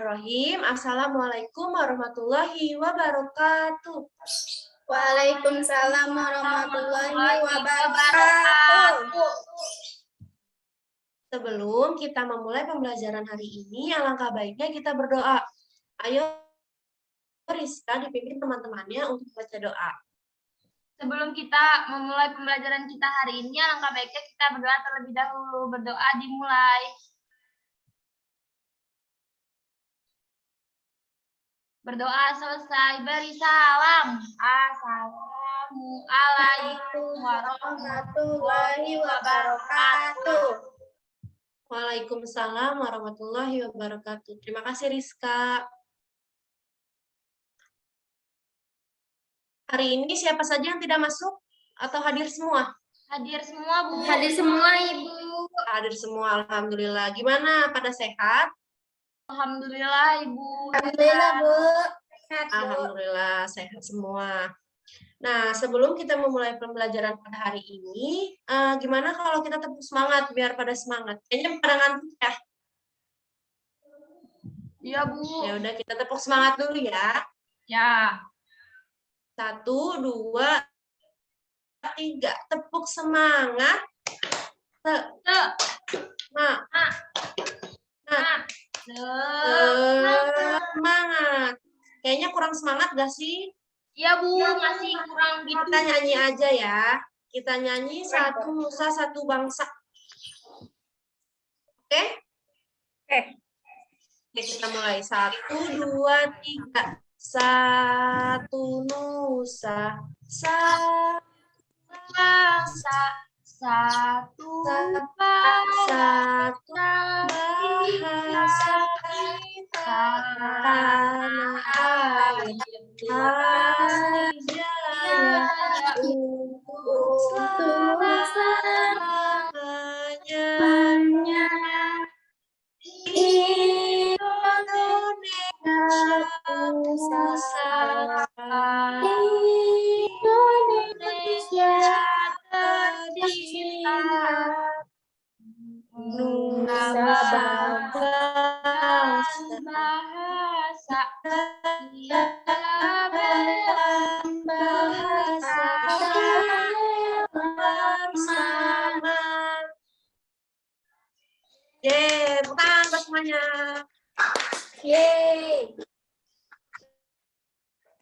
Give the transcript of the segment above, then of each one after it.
Bismillahirrahmanirrahim. Assalamualaikum warahmatullahi wabarakatuh. Waalaikumsalam warahmatullahi wabarakatuh. Sebelum kita memulai pembelajaran hari ini, alangkah baiknya kita berdoa. Ayo Rizka dipimpin teman-temannya untuk baca doa. Sebelum kita memulai pembelajaran kita hari ini, alangkah baiknya kita berdoa terlebih dahulu. Berdoa dimulai. Berdoa selesai, beri salam. Assalamualaikum warahmatullahi wabarakatuh. Waalaikumsalam warahmatullahi wabarakatuh. Terima kasih Rizka. Hari ini siapa saja yang tidak masuk atau hadir semua? Hadir semua, Bu. Hadir semua, Ibu. Hadir semua, alhamdulillah. Gimana? Pada sehat? Alhamdulillah, Ibu. Alhamdulillah, Bu. Sehat, Bu. Alhamdulillah, sehat semua. Nah, sebelum kita memulai pembelajaran pada hari ini, gimana kalau kita tepuk semangat biar pada semangat? Kayaknya pada ngantuk ya? Iya, Bu. Ya udah, kita tepuk semangat dulu ya. Ya. 1, 2, 3. Tepuk semangat. Semangat. Kayaknya kurang semangat gak sih? Iya, Bu. Masih kurang gitu. Kita nyanyi aja ya. Kita nyanyi satu nusa satu bangsa. Oke? Oke. Oke, kita mulai. 1, 2, 3. Satu nusa, satu bangsa, Satu satu bahasa kita, tanah air kasih jaya untuk selamanya. Indonesia tercinta, Nusa bangsa, bahasa bersama. Yeay, tepuk tangan buat semuanya. Yeay.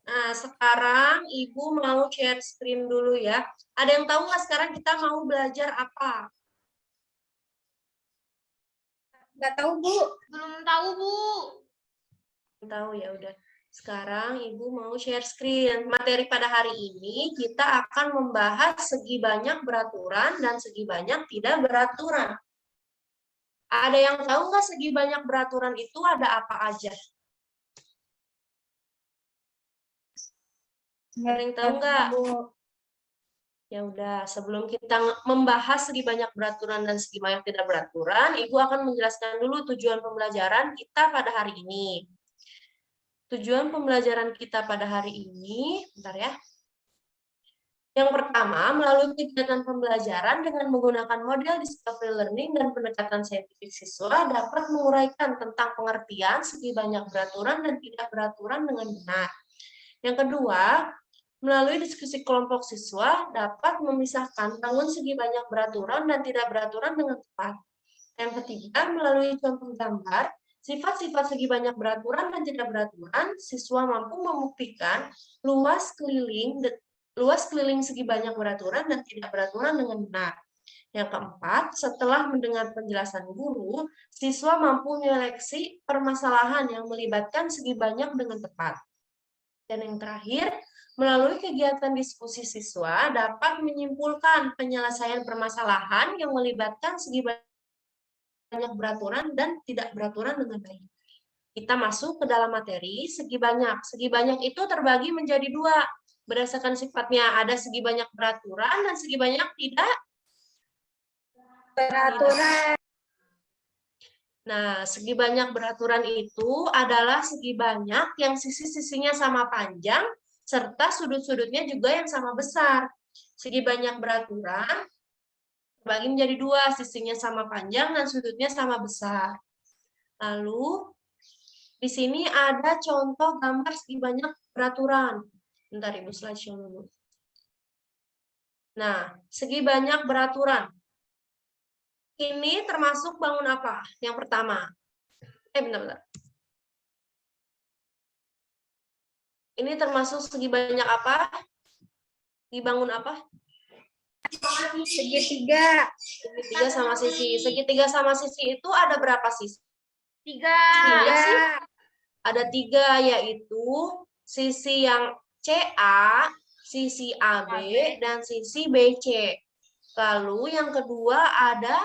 Nah, sekarang Ibu mau share screen dulu ya. Ada yang tahu nggak sekarang kita mau belajar apa? Nggak tahu, Bu. belum tahu, Bu. Tahu ya udah. Sekarang Ibu mau share screen. Materi pada hari ini kita akan membahas segi banyak beraturan dan segi banyak tidak beraturan. Ada yang tahu nggak segi banyak beraturan itu ada apa aja? Ada yang tahu nggak? Ya udah, sebelum kita membahas segi banyak beraturan dan segi banyak tidak beraturan, Ibu akan menjelaskan dulu tujuan pembelajaran kita pada hari ini. Tujuan pembelajaran kita pada hari ini, bentar ya. Yang pertama, melalui kegiatan pembelajaran dengan menggunakan model discovery learning dan pendekatan saintifik siswa dapat menguraikan tentang pengertian segi banyak beraturan dan tidak beraturan dengan benar. Yang kedua, melalui diskusi kelompok siswa dapat memisahkan bangun segi banyak beraturan dan tidak beraturan dengan tepat. Yang ketiga, melalui contoh gambar, sifat-sifat segi banyak beraturan dan tidak beraturan, siswa mampu membuktikan luas keliling segi banyak beraturan dan tidak beraturan dengan benar. Yang keempat, setelah mendengar penjelasan guru, siswa mampu menyeleksi permasalahan yang melibatkan segi banyak dengan tepat. Dan yang terakhir, melalui kegiatan diskusi siswa dapat menyimpulkan penyelesaian permasalahan yang melibatkan segi banyak beraturan dan tidak beraturan dengan baik. Kita masuk ke dalam materi segi banyak. Segi banyak itu terbagi menjadi 2. Berdasarkan sifatnya ada segi banyak beraturan dan segi banyak tidak Beraturan. Nah, segi banyak beraturan itu adalah segi banyak yang sisi-sisinya sama panjang, serta sudut-sudutnya juga yang sama besar. Segi banyak beraturan terbagi menjadi 2, sisinya sama panjang dan sudutnya sama besar. Lalu, Di sini ada contoh gambar segi banyak beraturan. Bentar Ibu slideshow dulu. Nah, segi banyak beraturan. Ini termasuk bangun apa? Yang pertama. Bentar. Ini termasuk segi banyak apa? Dibangun apa? Segitiga. Segitiga sama sisi. Segitiga sama sisi itu ada berapa sisi? 3. Tiga sih. Ada 3, yaitu sisi yang CA, sisi AB, dan sisi BC. Lalu yang kedua ada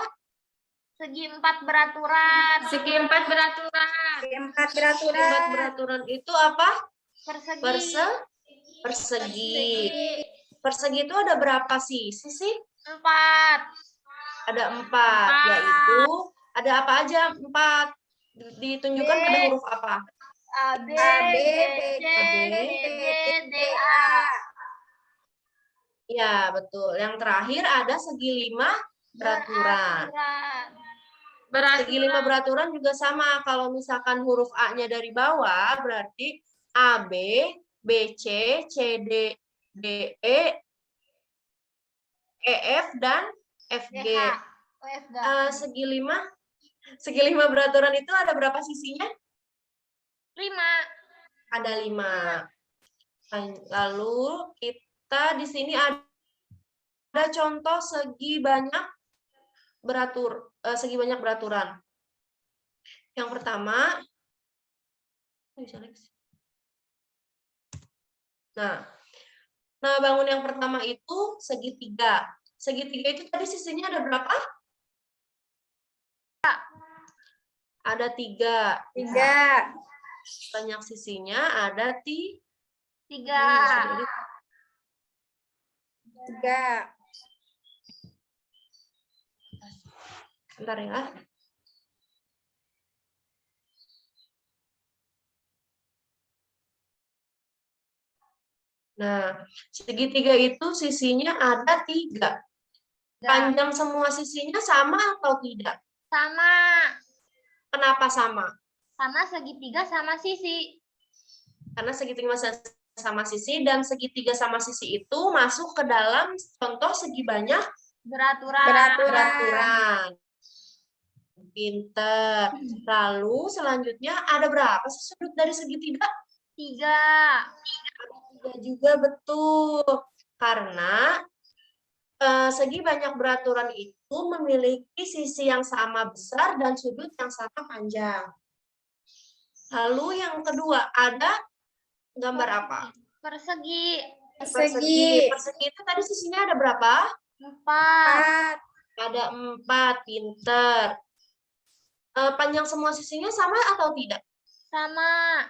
Segi 4 beraturan. Segi 4 beraturan. Segi 4 beraturan. segi 4 beraturan itu apa? Persegi. Persegi. Persegi itu ada berapa sisi sih? 4. Ada 4, yaitu ada apa aja 4? Ditunjukkan pada huruf apa? A, B, B, C, D, D, A. Ya, betul. Yang terakhir ada segi 5 beraturan. Segi 5 beraturan juga sama. Kalau misalkan huruf A-nya dari bawah, berarti AB, BC, CD, DE, EF, dan FG. Segi 5 beraturan itu ada berapa sisinya? 5. Ada 5. Lalu kita di sini ada contoh segi banyak beraturan. Yang pertama, nah bangun yang pertama itu segitiga. Segitiga itu tadi sisinya ada berapa? Ada 3. 3. Banyak sisinya ada 3. 3. 3. Bentar ya. Nah, segitiga itu sisinya ada 3. Panjang semua sisinya sama atau tidak? Sama. Kenapa sama? Karena segitiga sama sisi. Karena segitiga sama sisi, dan segitiga sama sisi itu masuk ke dalam contoh segi banyak beraturan. Pinter. Lalu selanjutnya ada berapa sudut dari segitiga? 3. Ada 3 juga, betul. Karena segi banyak beraturan itu memiliki sisi yang sama besar dan sudut yang sama panjang. Lalu yang kedua, ada gambar apa? Persegi. Persegi itu tadi sisinya ada berapa? 4. Ada 4, pinter. Panjang semua sisinya sama atau tidak? Sama.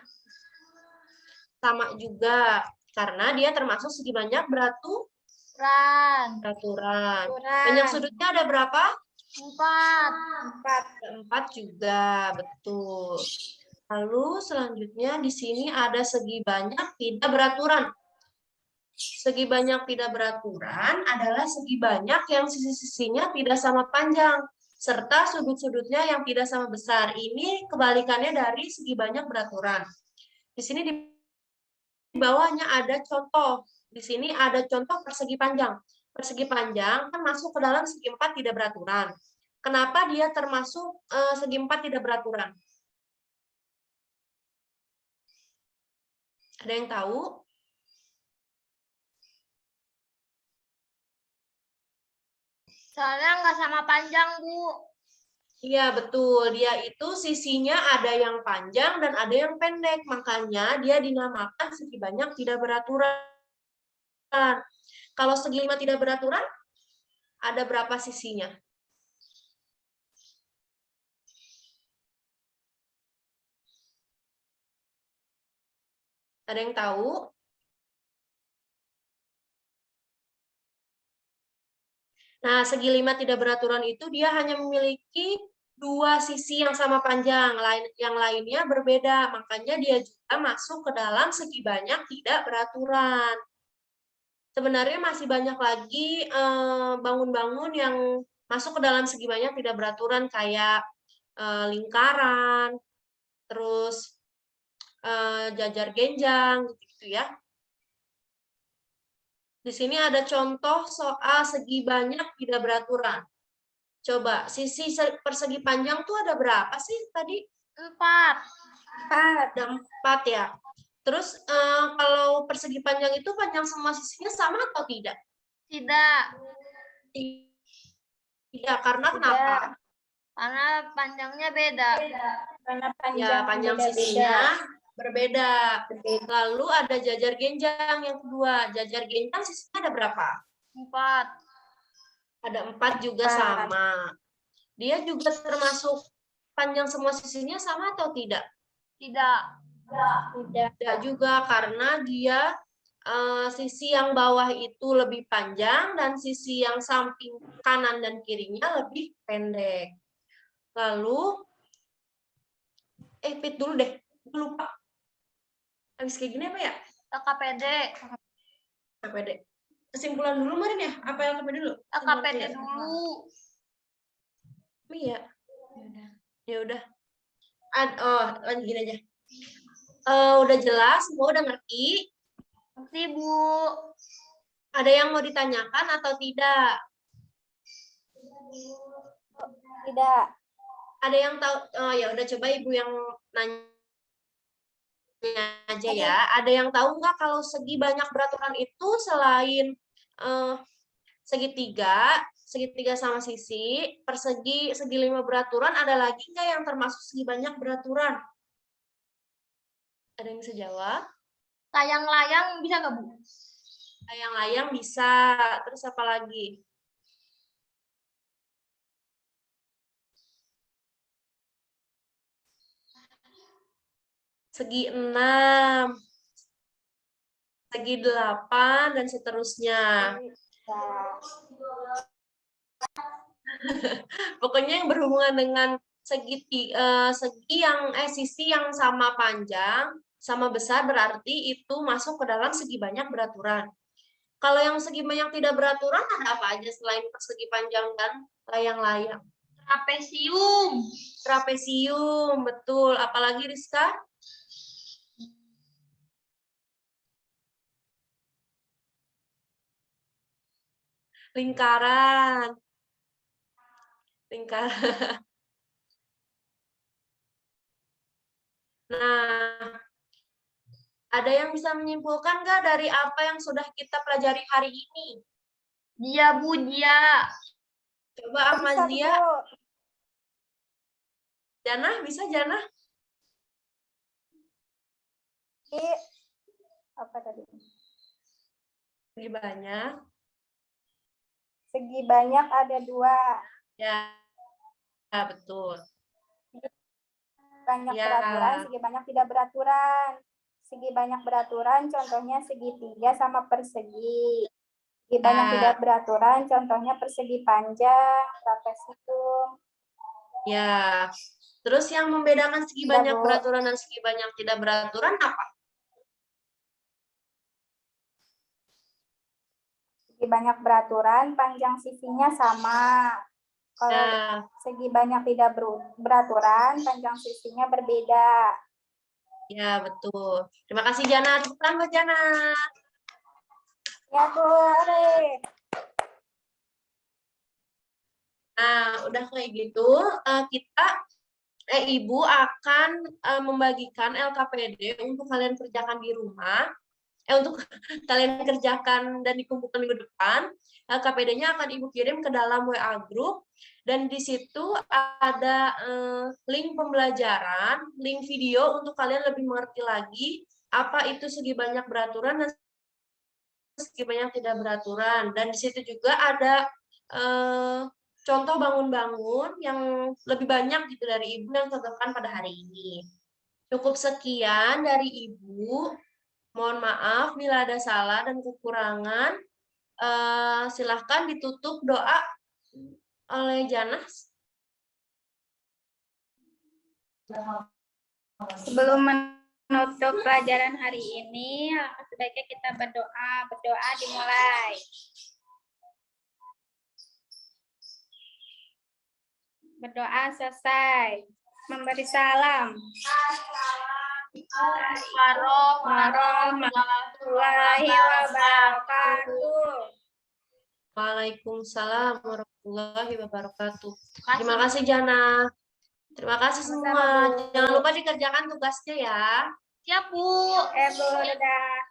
Sama juga, karena dia termasuk segi banyak beraturan. Banyak sudutnya ada berapa? 4. 4 juga, betul. Lalu selanjutnya di sini ada segi banyak tidak beraturan. Segi banyak tidak beraturan adalah segi banyak yang sisi-sisinya tidak sama panjang, serta sudut-sudutnya yang tidak sama besar. Ini kebalikannya dari segi banyak beraturan. Di sini di bawahnya ada contoh. Di sini ada contoh persegi panjang. Persegi panjang kan masuk ke dalam segi 4 tidak beraturan. Kenapa dia termasuk segi 4 tidak beraturan? Ada yang tahu? Soalnya nggak sama panjang, Bu. Iya, betul. Dia itu sisinya ada yang panjang dan ada yang pendek. Makanya dia dinamakan segi banyak tidak beraturan. Kalau segi 5 tidak beraturan, ada berapa sisinya? Ada yang tahu? Nah, segi 5 tidak beraturan itu dia hanya memiliki 2 sisi yang sama panjang, yang lainnya berbeda. Makanya dia juga masuk ke dalam segi banyak tidak beraturan. Sebenarnya masih banyak lagi bangun-bangun yang masuk ke dalam segi banyak tidak beraturan, kayak lingkaran, terus jajar genjang, gitu ya. Di sini ada contoh soal segi banyak tidak beraturan. Coba, sisi persegi panjang tuh ada berapa sih tadi? 4. 4. Ada 4 ya. Terus kalau persegi panjang itu panjang semua sisinya sama atau tidak? Tidak. Tidak, karena kenapa? Karena panjangnya beda. Karena Ya, panjang sisinya berbeda. Berbeda. Lalu ada jajar genjang yang kedua. Jajar genjang sisinya ada berapa? 4. Ada 4 juga sama. Dia juga termasuk panjang semua sisinya sama atau tidak? Tidak. Tidak juga, karena dia sisi yang bawah itu lebih panjang dan sisi yang samping kanan dan kirinya lebih pendek. Lalu, Pit dulu deh, gue lupa. Habis kayak gini apa ya? LKPD. LKPD. Kesimpulan dulu Marin ya? Apa LKPD dulu? LKPD dulu. Iya. Ya udah. Lanjut gini aja. Udah jelas, semua udah ngerti. Ngerti, Bu. Ada yang mau ditanyakan atau tidak? Tidak. Ada yang tahu? Oh ya udah, coba Ibu yang nanya aja ya. Ada yang tahu nggak kalau segi banyak beraturan itu selain segitiga sama sisi, persegi, segi 5 beraturan, ada lagi nggak yang termasuk segi banyak beraturan? Ada yang bisa jawab? Layang-layang bisa nggak, Bu? Layang-layang bisa. Terus apa lagi? Segi 6, segi 8, dan seterusnya. Pokoknya yang berhubungan dengan sisi yang sama panjang, sama besar, berarti itu masuk ke dalam segi banyak beraturan. Kalau yang segi banyak tidak beraturan, ada apa aja selain persegi panjang dan layang-layang? Trapesium. Trapesium, betul. Apalagi Rizka? Lingkaran. Nah, ada yang bisa menyimpulkan nggak dari apa yang sudah kita pelajari hari ini? Dia, Bu, dia. Coba Ahmadzia. Jana, bisa Jana? Apa tadi? Segi banyak. Segi banyak ada 2. Ya, betul. Banyak Ya. beraturan, segi banyak tidak beraturan. Segi banyak beraturan, contohnya segitiga sama persegi. Segi banyak tidak beraturan, contohnya persegi panjang, trapesium. Ya. Terus yang membedakan segi banyak beraturan dan segi banyak tidak beraturan apa? Segi banyak beraturan, panjang sisinya sama. Kalau segi banyak tidak beraturan, panjang sisinya berbeda. Ya, betul. Terima kasih Jana. Tepuk tangan buat Jana. Ya, Bu. Nah, udah kayak gitu, Ibu akan membagikan LKPD untuk kalian kerjakan di rumah. Untuk kalian kerjakan dan dikumpulkan minggu depan. LKPD-nya akan Ibu kirim ke dalam WA group, dan di situ ada link pembelajaran, link video untuk kalian lebih mengerti lagi apa itu segi banyak beraturan dan segi banyak tidak beraturan. Dan di situ juga ada contoh bangun-bangun yang lebih banyak gitu dari Ibu yang contohkan pada hari ini. Cukup sekian dari Ibu. Mohon maaf bila ada salah dan kekurangan. Silahkan ditutup doa oleh Jana. Sebelum menutup pelajaran hari ini, sebaiknya kita berdoa. Berdoa dimulai. Berdoa selesai. Memberi salam. warahmatullahi wabarakatuh. Waalaikumsalam warahmatullahi wabarakatuh. Terima kasih Jana. Terima kasih semua. Sama-sama, Bu. Jangan lupa dikerjakan tugasnya ya. Siap, Bu. Bu, dadah.